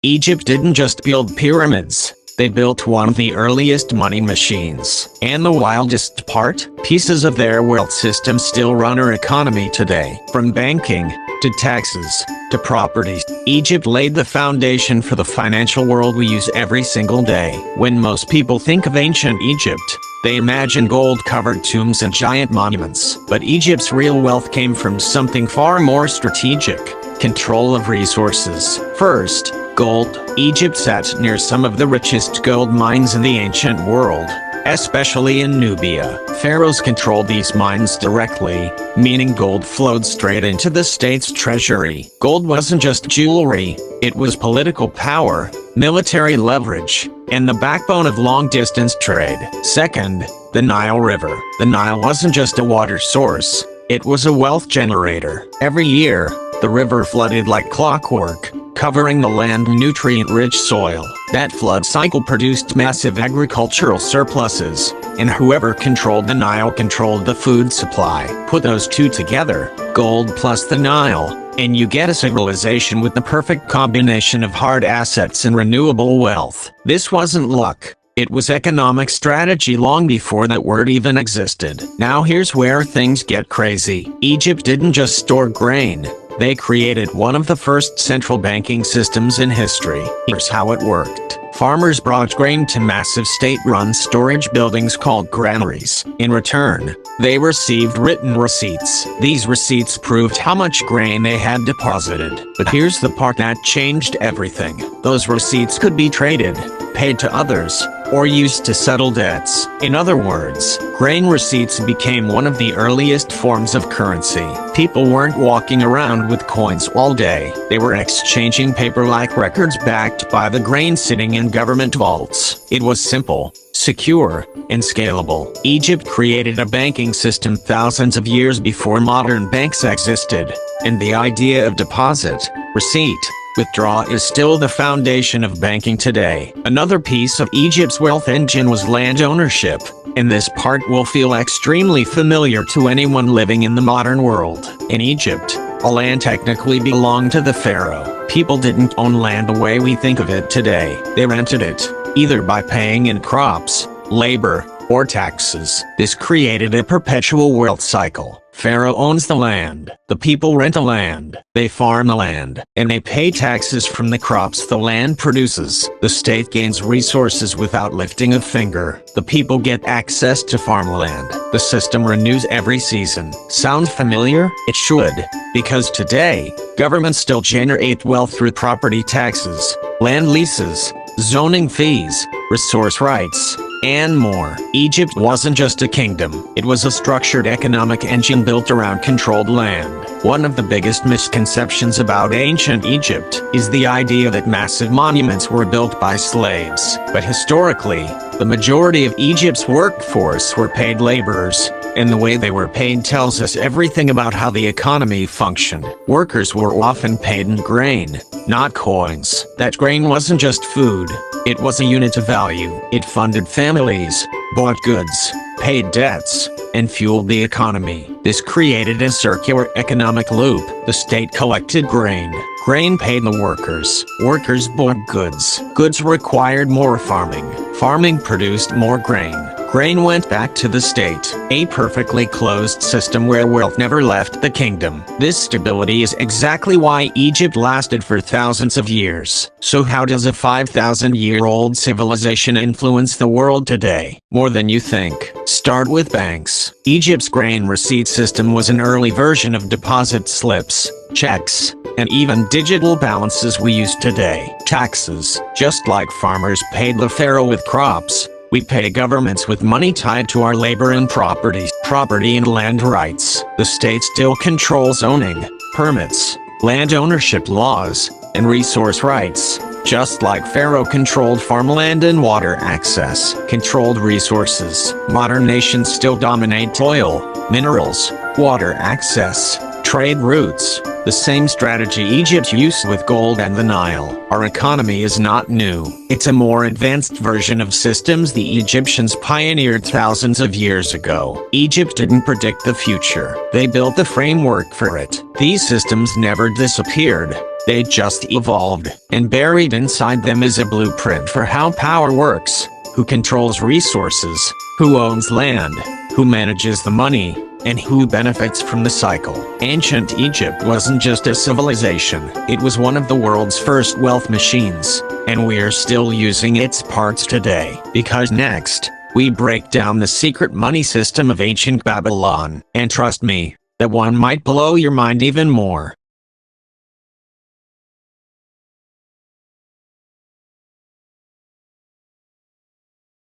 Egypt didn't just build pyramids. They built one of the earliest money machines. And the wildest part? Pieces of their wealth system still run our economy today. From banking, to taxes, to properties, Egypt laid the foundation for the financial world we use every single day. When most people think of ancient Egypt, they imagine gold-covered tombs and giant monuments. But Egypt's real wealth came from something far more strategic: control of resources. First, gold. Egypt sat near some of the richest gold mines in the ancient world, especially in Nubia. Pharaohs controlled these mines directly, meaning gold flowed straight into the state's treasury. Gold wasn't just jewelry, it was political power, military leverage, and the backbone of long-distance trade. Second, the Nile River. The Nile wasn't just a water source, it was a wealth generator. Every year, the river flooded like clockwork, covering the land in nutrient-rich soil. That flood cycle produced massive agricultural surpluses, and whoever controlled the Nile controlled the food supply. Put those two together, gold plus the Nile, and you get a civilization with the perfect combination of hard assets and renewable wealth. This wasn't luck. It was economic strategy long before that word even existed. Now here's where things get crazy. Egypt didn't just store grain. They created one of the first central banking systems in history. Here's how it worked. Farmers brought grain to massive state-run storage buildings called granaries. In return, they received written receipts. These receipts proved how much grain they had deposited. But here's the part that changed everything. Those receipts could be traded, paid to others, or used to settle debts. In other words, grain receipts became one of the earliest forms of currency. People weren't walking around with coins all day. They were exchanging paper-like records backed by the grain sitting in government vaults. It was simple, secure, and scalable. Egypt created a banking system thousands of years before modern banks existed, and the idea of deposit, receipt, withdraw is still the foundation of banking today. Another piece of Egypt's wealth engine was land ownership, and this part will feel extremely familiar to anyone living in the modern world. In Egypt, all land technically belonged to the pharaoh. People didn't own land the way we think of it today. They rented it, either by paying in crops, labor, or taxes. This created a perpetual wealth cycle. Pharaoh owns the land, the people rent the land, they farm the land, and they pay taxes from the crops the land produces. The state gains resources without lifting a finger. The people get access to farmland. The system renews every season. Sound familiar? It should, because today, governments still generate wealth through property taxes, land leases, zoning fees, resource rights, and more. Egypt wasn't just a kingdom, it was a structured economic engine built around controlled land. One of the biggest misconceptions about ancient Egypt is the idea that massive monuments were built by slaves. But historically, the majority of Egypt's workforce were paid laborers, and the way they were paid tells us everything about how the economy functioned. Workers were often paid in grain, not coins. That grain wasn't just food, it was a unit of value. It funded families, bought goods, paid debts, and fueled the economy. This created a circular economic loop. The state collected grain. Grain paid the workers. Workers bought goods. Goods required more farming. Farming produced more grain. Grain went back to the state. A perfectly closed system where wealth never left the kingdom. This stability is exactly why Egypt lasted for thousands of years. So how does a 5,000-year-old civilization influence the world today? More than you think. Start with banks. Egypt's grain receipt system was an early version of deposit slips, checks, and even digital balances we use today. Taxes. Just like farmers paid the pharaoh with crops, we pay governments with money tied to our labor and property and land rights. The state still controls zoning, permits, land ownership laws, and resource rights. Just like Pharaoh controlled farmland and water access, controlled resources, modern nations still dominate oil, minerals, water access, trade routes. The same strategy Egypt used with gold and the Nile. Our economy is not new. It's a more advanced version of systems the Egyptians pioneered thousands of years ago. Egypt didn't predict the future. They built the framework for it. These systems never disappeared. They just evolved, and buried inside them is a blueprint for how power works, who controls resources, who owns land, who manages the money, and who benefits from the cycle. Ancient Egypt wasn't just a civilization, it was one of the world's first wealth machines, and we're still using its parts today. Because next, we break down the secret money system of ancient Babylon, and trust me, that one might blow your mind even more.